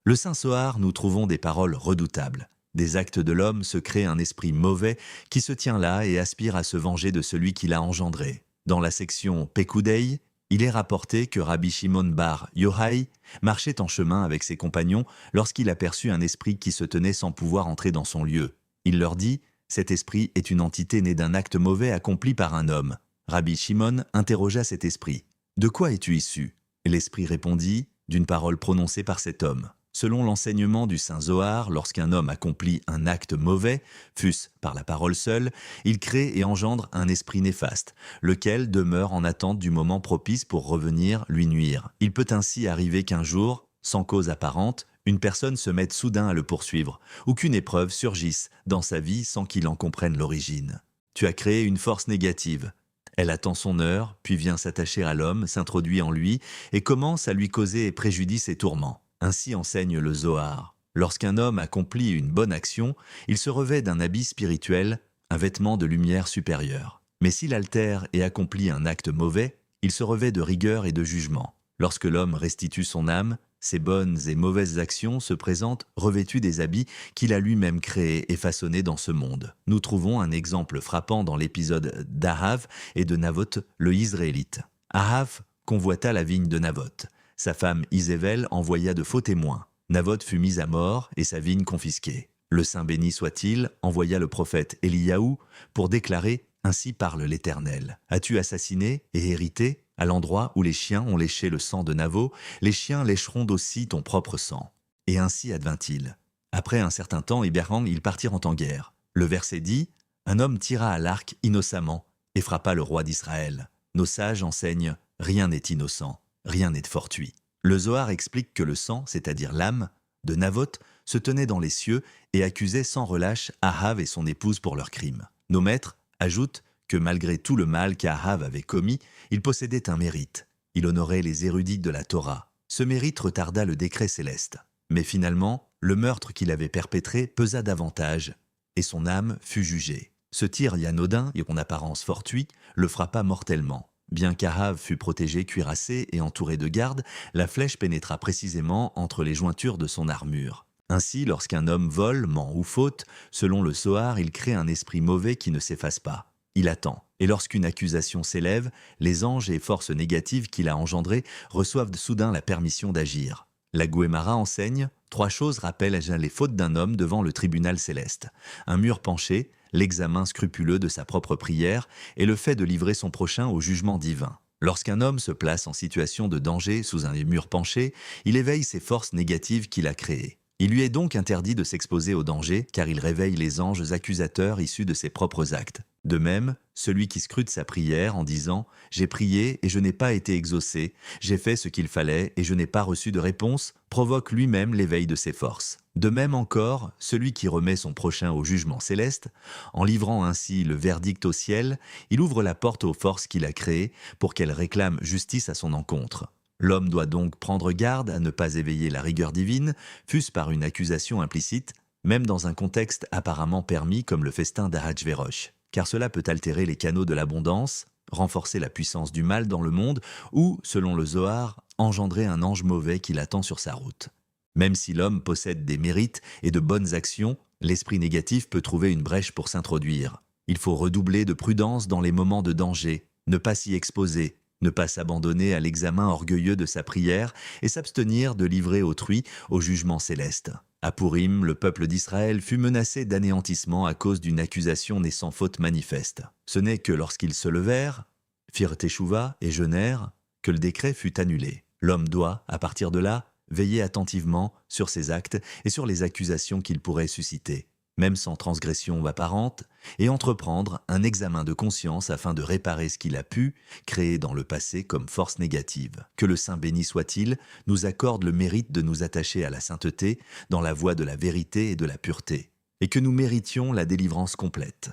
Le Saint Soar, nous trouvons des paroles redoutables. Des actes de l'homme se crée un esprit mauvais qui se tient là et aspire à se venger de celui qui l'a engendré. Dans la section Pekudei, il est rapporté que Rabbi Shimon bar Yochai marchait en chemin avec ses compagnons lorsqu'il aperçut un esprit qui se tenait sans pouvoir entrer dans son lieu. Il leur dit « Cet esprit est une entité née d'un acte mauvais accompli par un homme. » Rabbi Shimon interrogea cet esprit. « De quoi es-tu issu » L'esprit répondit « D'une parole prononcée par cet homme. » Selon l'enseignement du Saint Zohar, lorsqu'un homme accomplit un acte mauvais, fût-ce par la parole seule, il crée et engendre un esprit néfaste, lequel demeure en attente du moment propice pour revenir lui nuire. Il peut ainsi arriver qu'un jour, sans cause apparente, une personne se mette soudain à le poursuivre, ou qu'une épreuve surgisse dans sa vie sans qu'il en comprenne l'origine. Tu as créé une force négative. Elle attend son heure, puis vient s'attacher à l'homme, s'introduit en lui, et commence à lui causer préjudice et tourments. Ainsi enseigne le Zohar. Lorsqu'un homme accomplit une bonne action, il se revêt d'un habit spirituel, un vêtement de lumière supérieure. Mais s'il altère et accomplit un acte mauvais, il se revêt de rigueur et de jugement. Lorsque l'homme restitue son âme, ses bonnes et mauvaises actions se présentent revêtues des habits qu'il a lui-même créés et façonnés dans ce monde. Nous trouvons un exemple frappant dans l'épisode d'Ahav et de Naboth, le Israélite. Ahav convoita la vigne de Naboth. Sa femme Isével envoya de faux témoins. Naboth fut mis à mort et sa vigne confisquée. Le Saint béni soit-il envoya le prophète Eliaou pour déclarer « Ainsi parle l'Éternel. As-tu assassiné et hérité ? À l'endroit où les chiens ont léché le sang de Naboth, les chiens lécheront aussi ton propre sang. » Et ainsi advint-il. Après un certain temps, ils partirent en guerre. Le verset dit « Un homme tira à l'arc innocemment et frappa le roi d'Israël. » Nos sages enseignent « Rien n'est innocent. Rien n'est fortuit. » Le Zohar explique que le sang, c'est-à-dire l'âme, de Naboth se tenait dans les cieux et accusait sans relâche Ahav et son épouse pour leurs crimes. Nos maîtres ajoutent que malgré tout le mal qu'Ahav avait commis, il possédait un mérite. Il honorait les érudits de la Torah. Ce mérite retarda le décret céleste. Mais finalement, le meurtre qu'il avait perpétré pesa davantage et son âme fut jugée. Ce tir anodin et en apparence fortuit le frappa mortellement. Bien qu'Ahav fût protégé, cuirassé et entouré de gardes, la flèche pénétra précisément entre les jointures de son armure. Ainsi, lorsqu'un homme vole, ment ou faute, selon le Zohar, il crée un esprit mauvais qui ne s'efface pas. Il attend. Et lorsqu'une accusation s'élève, les anges et forces négatives qu'il a engendrées reçoivent soudain la permission d'agir. La Guémara enseigne, 3 choses rappellent les fautes d'un homme devant le tribunal céleste. Un mur penché, l'examen scrupuleux de sa propre prière et le fait de livrer son prochain au jugement divin. Lorsqu'un homme se place en situation de danger sous un mur penché, il éveille ses forces négatives qu'il a créées. Il lui est donc interdit de s'exposer au danger car il réveille les anges accusateurs issus de ses propres actes. De même, celui qui scrute sa prière en disant « J'ai prié et je n'ai pas été exaucé, j'ai fait ce qu'il fallait et je n'ai pas reçu de réponse » provoque lui-même l'éveil de ses forces. De même encore, celui qui remet son prochain au jugement céleste, en livrant ainsi le verdict au ciel, il ouvre la porte aux forces qu'il a créées pour qu'elles réclament justice à son encontre. L'homme doit donc prendre garde à ne pas éveiller la rigueur divine, fût-ce par une accusation implicite, même dans un contexte apparemment permis comme le festin d'Ahasvérosh, car cela peut altérer les canaux de l'abondance, renforcer la puissance du mal dans le monde ou, selon le Zohar, engendrer un ange mauvais qui l'attend sur sa route. Même si l'homme possède des mérites et de bonnes actions, l'esprit négatif peut trouver une brèche pour s'introduire. Il faut redoubler de prudence dans les moments de danger, ne pas s'y exposer, ne pas s'abandonner à l'examen orgueilleux de sa prière et s'abstenir de livrer autrui au jugement céleste. À Pourim, le peuple d'Israël fut menacé d'anéantissement à cause d'une accusation née sans faute manifeste. Ce n'est que lorsqu'ils se levèrent, firent teshuva et jeûnèrent, que le décret fut annulé. L'homme doit, à partir de là, veiller attentivement sur ses actes et sur les accusations qu'il pourrait susciter, même sans transgression apparente, et entreprendre un examen de conscience afin de réparer ce qu'il a pu créer dans le passé comme force négative. Que le Saint béni soit-il nous accorde le mérite de nous attacher à la sainteté dans la voie de la vérité et de la pureté, et que nous méritions la délivrance complète.